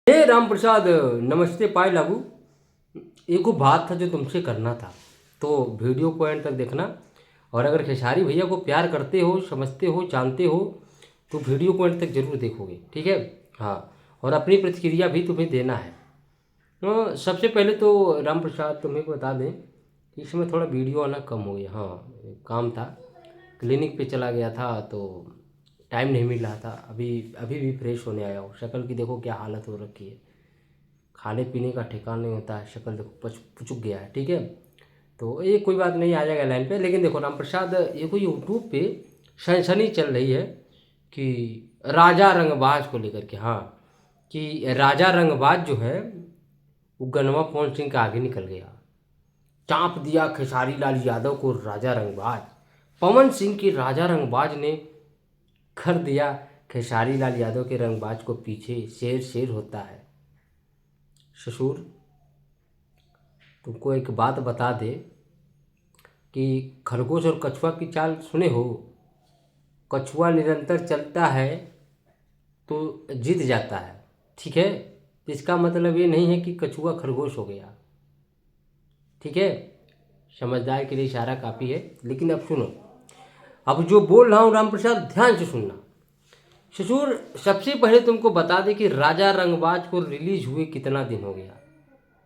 हे राम प्रसाद, नमस्ते पाए लागू। एगो बात था जो तुमसे करना था, तो वीडियो को एंड तक देखना। और अगर खेसारी भैया को प्यार करते हो, समझते हो, जानते हो, तो वीडियो को एंड तक जरूर देखोगे, ठीक है। हाँ, और अपनी प्रतिक्रिया भी तुम्हें देना है। तो सबसे पहले तो राम प्रसाद तुम्हें को बता दें कि इसमें थोड़ा वीडियो आना कम हो गया। हाँ, काम था, क्लिनिक पे चला गया था तो टाइम नहीं मिल रहा था। अभी अभी भी फ्रेश होने आया हूँ। शक्ल की देखो क्या हालत हो रखी है, खाने पीने का ठिकाना नहीं होता है। शक्ल देखो पुचुक गया है, ठीक है। तो ये कोई बात नहीं, आ जाएगा लाइन पे। लेकिन देखो राम प्रसाद, ये कोई यूट्यूब पे सनसनी चल रही है कि राजा रंगबाज को लेकर के। हाँ, कि राजा रंगबाज जो है वो गनवा पवन सिंह के आगे निकल गया, चाँप दिया खेसारी लाल यादव को राजा रंगबाज। पवन सिंह की राजा रंगबाज ने कर दिया खेसारी लाल यादव के रंगबाज को पीछे। शेर शेर होता है। ससुर, तुमको एक बात बता दे कि खरगोश और कछुआ की चाल सुने हो। कछुआ निरंतर चलता है तो जीत जाता है, ठीक है। इसका मतलब ये नहीं है कि कछुआ खरगोश हो गया, ठीक है। समझदार के लिए इशारा काफ़ी है। लेकिन अब सुनो, अब जो बोल रहा हूँ राम प्रसाद, ध्यान से सुनना। ससुर, सबसे पहले तुमको बता दें कि राजा रंगबाज को रिलीज हुए कितना दिन हो गया।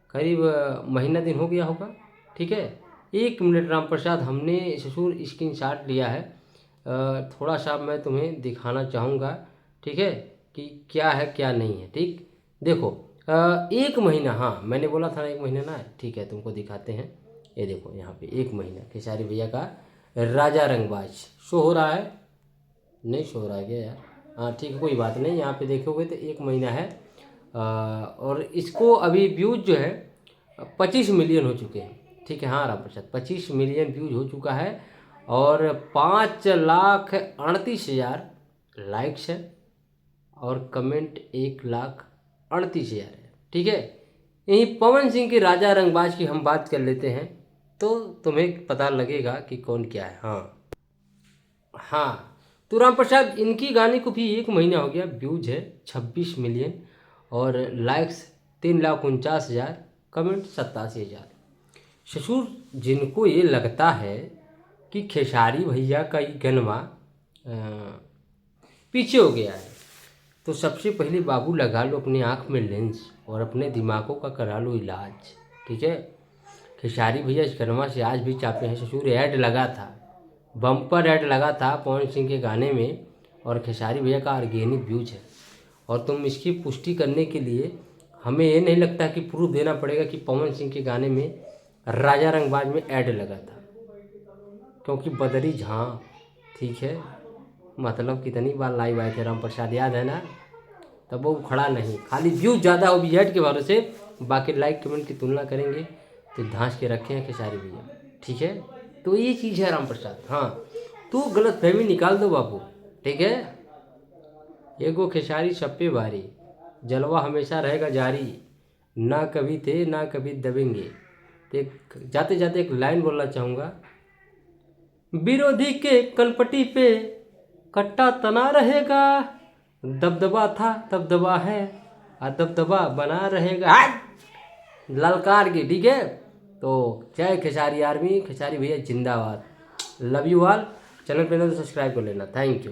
करीब महीना दिन हो गया होगा, ठीक है। 1 मिनट राम प्रसाद, हमने ससुर स्क्रीनशॉट लिया है। थोड़ा सा मैं तुम्हें दिखाना चाहूँगा, ठीक है, कि क्या है क्या नहीं है। ठीक, देखो 1 महीना, हाँ मैंने बोला था ना 1 महीना ना, ठीक है, तुमको दिखाते हैं। ये देखो यहाँ पे 1 महीना खेसारी भैया का राजा रंगबाज शो हो रहा है। नहीं शो हो रहा है क्या यार? हाँ ठीक है, कोई बात नहीं। यहाँ पे देखोगे तो 1 महीना है। और इसको अभी व्यूज जो है 25 मिलियन हो चुके हैं, ठीक है। हाँ राम प्रसाद, 25 मिलियन व्यूज हो चुका है और 5,38,000 लाइक्स है और कमेंट 1,38,000 है, ठीक है। यही पवन सिंह के राजा रंगबाज की हम बात कर लेते हैं तो तुम्हें पता लगेगा कि कौन क्या है। हाँ, तो राम प्रसाद, इनकी गाने को भी 1 महीना हो गया। व्यूज है 26 मिलियन और लाइक्स 3,49,000, कमेंट 87,000। ससुर, जिनको ये लगता है कि खेसारी भैया का ये गनवा पीछे हो गया है, तो सबसे पहले बाबू लगा लो अपनी आँख में लेंस और अपने दिमागों का करा लो इलाज, ठीक है। खेसारी भैया इस गनवा से आज भी चापे हैं। ससुर, ऐड लगा था, बम्पर ऐड लगा था पवन सिंह के गाने में और खेसारी भैया का ऑर्गेनिक व्यूज है। और तुम इसकी पुष्टि करने के लिए हमें ये नहीं लगता कि प्रूफ देना पड़ेगा कि पवन सिंह के गाने में राजा रंगबाज में ऐड लगा था, क्योंकि बदरी झाँ, ठीक है। मतलब कितनी बार लाइव आए थे राम प्रसाद, याद है ना? तब वो खड़ा नहीं, खाली व्यूज ज़्यादा हो भी ऐड के भरोसे, बाकी लाइक कमेंट की तुलना करेंगे तो धांस के रखे हैं खेसारी भैया, ठीक है। तो ये चीज़ है राम प्रसाद। हाँ, तू गलतफहमी निकाल दो बाबू, ठीक है। एगो खेसारी सप्पे भारी, जलवा हमेशा रहेगा जारी, ना कभी थे ना कभी दबेंगे। तो एक जाते जाते एक लाइन बोलना चाहूँगा, विरोधी के कनपटी पे कट्टा तना रहेगा, दबदबा था दबदबा है और दबदबा बना रहेगा। ललकार की, ठीक है। तो जय खेसारी आर्मी, खेसारी भैया जिंदाबाद। Love you all. चैनल पे तो सब्सक्राइब कर लेना। Thank you.